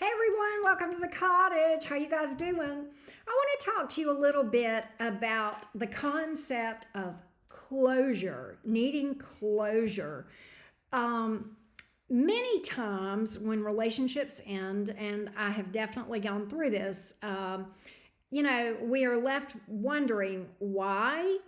Hey everyone, welcome to the cottage. How you guys doing? I want to talk to you a little bit about the concept of closure, needing closure. Many times when relationships end, and I have definitely gone through this, we are left wondering why.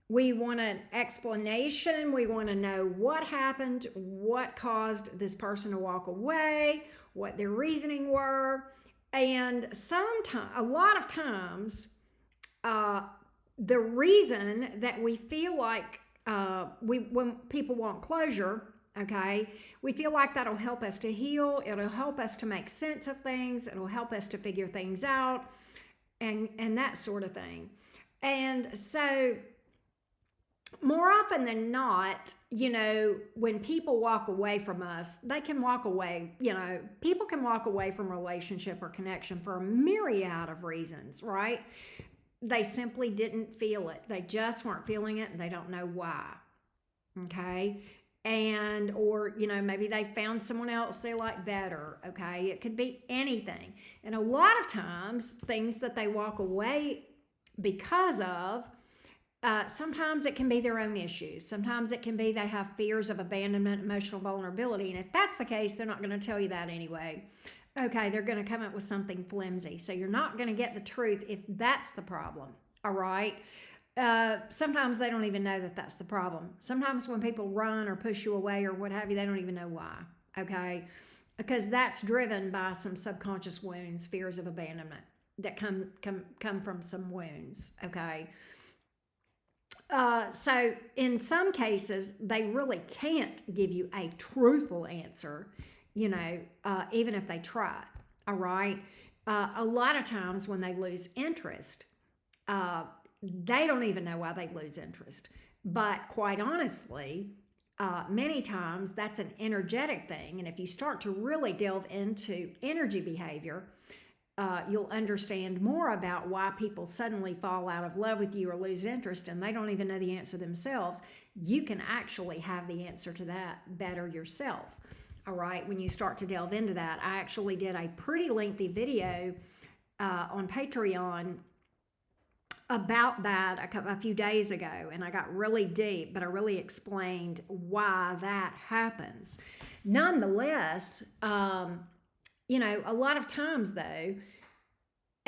We want an explanation. We want to know what happened, what caused this person to walk away, what their reasoning were. And sometimes, a lot of times, uh, the reason that we feel like when people want closure, okay, we feel like that'll help us to heal. It'll help us to make sense of things. It'll help us to figure things out, and that sort of thing. And so more often than not, when people walk away from us, they can walk away, people can walk away from relationship or connection for a myriad of reasons, right? They simply didn't feel it. They just weren't feeling it and they don't know why. Okay. Or maybe they found someone else they like better. Okay. It could be anything. And a lot of times, things that they walk away because of, sometimes it can be their own issues. Sometimes it can be they have fears of abandonment, emotional vulnerability. And if that's the case, they're not going to tell you that anyway. Okay, they're going to come up with something flimsy. So you're not going to get the truth if that's the problem. All right. Sometimes they don't even know that that's the problem. Sometimes when people run or push you away or what have you, they don't even know why. Okay. Because that's driven by some subconscious wounds, fears of abandonment that come from some wounds. Okay. So in some cases, they really can't give you a truthful answer, even if they try. All right. A lot of times when they lose interest, they don't even know why they lose interest. But quite honestly, many times that's an energetic thing. And if you start to really delve into energy behavior, you'll understand more about why people suddenly fall out of love with you or lose interest and they don't even know the answer themselves. You can actually have the answer to that better yourself. All right, when you start to delve into that, I actually did a pretty lengthy video on Patreon about that a few days ago, and I got really deep, but I really explained why that happens. Nonetheless, a lot of times though,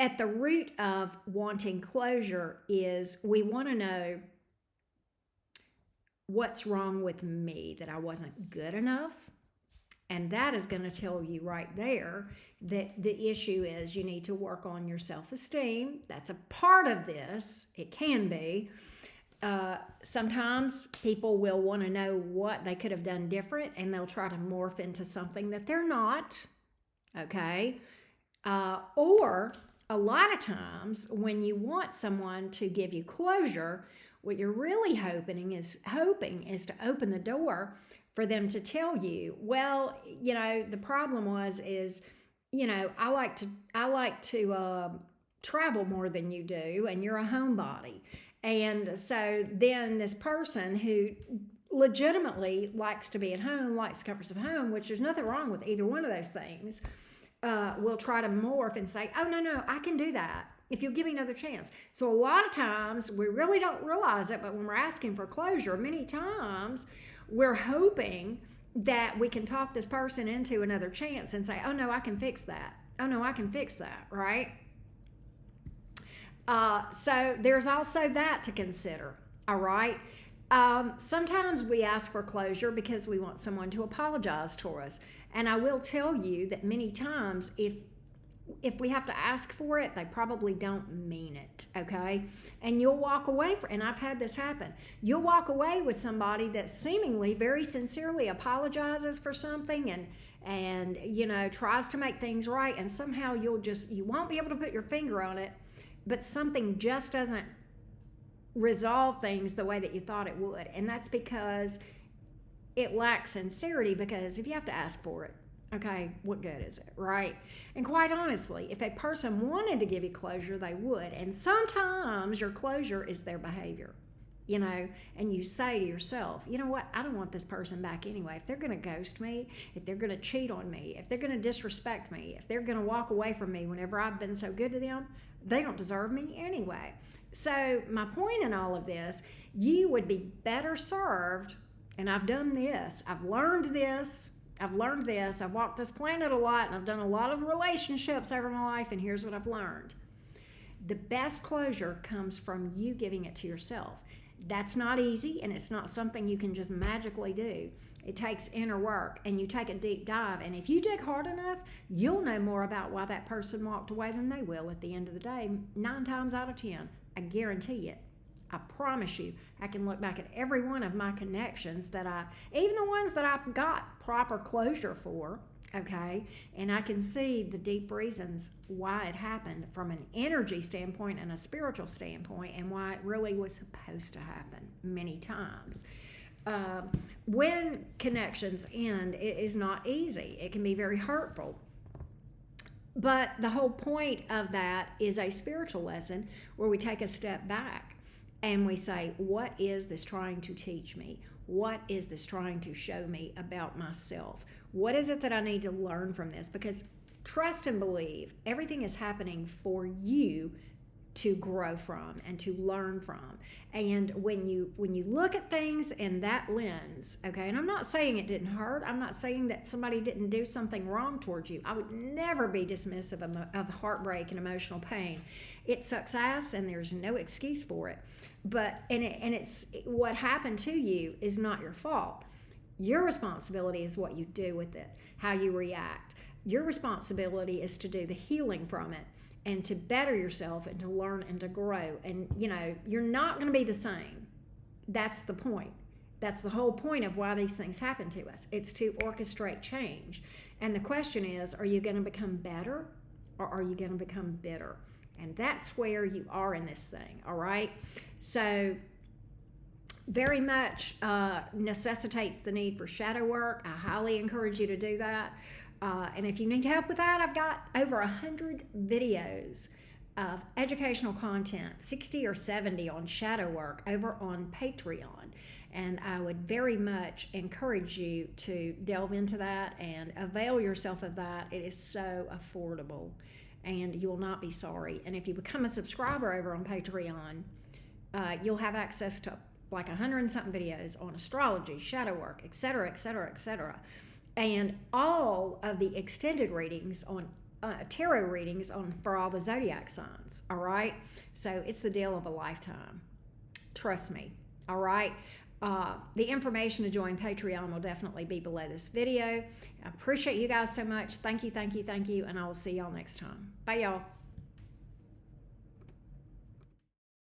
at the root of wanting closure is we want to know what's wrong with me, that I wasn't good enough. And that is going to tell you right there that the issue is you need to work on your self-esteem. That's a part of this. It can be. Sometimes people will want to know what they could have done different, and they'll try to morph into something that they're not. Okay. Or a lot of times when you want someone to give you closure, what you're really hoping is to open the door for them to tell you, well, the problem is, I like to travel more than you do, and you're a homebody. And so then this person who legitimately likes to be at home, likes the comforts of home, which there's nothing wrong with either one of those things, will try to morph and say, oh, no, I can do that if you'll give me another chance. So a lot of times we really don't realize it, but when we're asking for closure, many times we're hoping that we can talk this person into another chance and say, oh, no, I can fix that. Oh, no, I can fix that, right? So there's also that to consider, all right? Sometimes we ask for closure because we want someone to apologize to us. And I will tell you that many times if we have to ask for it, they probably don't mean it, okay? And you'll walk away, and I've had this happen. You'll walk away with somebody that seemingly very sincerely apologizes for something and tries to make things right, and somehow you won't be able to put your finger on it, but something just doesn't resolve things the way that you thought it would. And that's because it lacks sincerity, because if you have to ask for it, okay, what good is it, right? And quite honestly, if a person wanted to give you closure, they would. And sometimes your closure is their behavior, and you say to yourself, you know what, I don't want this person back anyway. If they're going to ghost me, if they're going to cheat on me, if they're going to disrespect me, if they're going to walk away from me whenever I've been so good to them, they don't deserve me anyway. So my point in all of this, you would be better served, and I've done this, I've learned this, I've walked this planet a lot, and I've done a lot of relationships over my life, and here's what I've learned. The best closure comes from you giving it to yourself. That's not easy, and it's not something you can just magically do. It takes inner work, and you take a deep dive, and if you dig hard enough, you'll know more about why that person walked away than they will at the end of the day, 9 times out of 10. I guarantee it. I promise you, I can look back at every one of my connections even the ones that I got proper closure for, okay, and I can see the deep reasons why it happened from an energy standpoint and a spiritual standpoint, and why it really was supposed to happen many times. When connections end, it is not easy. It can be very hurtful. But the whole point of that is a spiritual lesson where we take a step back and we say, what is this trying to teach me? What is this trying to show me about myself? What is it that I need to learn from this? Because trust and believe, everything is happening for you to grow from and to learn from. And when you look at things in that lens, okay, and I'm not saying it didn't hurt. I'm not saying that somebody didn't do something wrong towards you. I would never be dismissive of heartbreak and emotional pain. It sucks ass, and there's no excuse for it. But it's what happened to you is not your fault. Your responsibility is what you do with it, how you react. Your responsibility is to do the healing from it, and to better yourself, and to learn and to grow. And you're not going to be the same. That's the point. That's the whole point of why these things happen to us. It's to orchestrate change. And the question is, are you going to become better, or are you going to become bitter? And that's where you are in this thing, all right? So very much necessitates the need for shadow work. I highly encourage you to do that. And if you need help with that, I've got over 100 videos of educational content, 60 or 70 on shadow work over on Patreon. And I would very much encourage you to delve into that and avail yourself of that. It is so affordable, and you will not be sorry. And if you become a subscriber over on Patreon, you'll have access to like 100 and something videos on astrology, shadow work, etc., etc., etc., and all of the extended readings on tarot readings for all the zodiac signs. All right, so it's the deal of a lifetime. Trust me. All right. The information to join Patreon will definitely be below this video. I appreciate you guys so much. Thank you, and I will see y'all next time. Bye, y'all.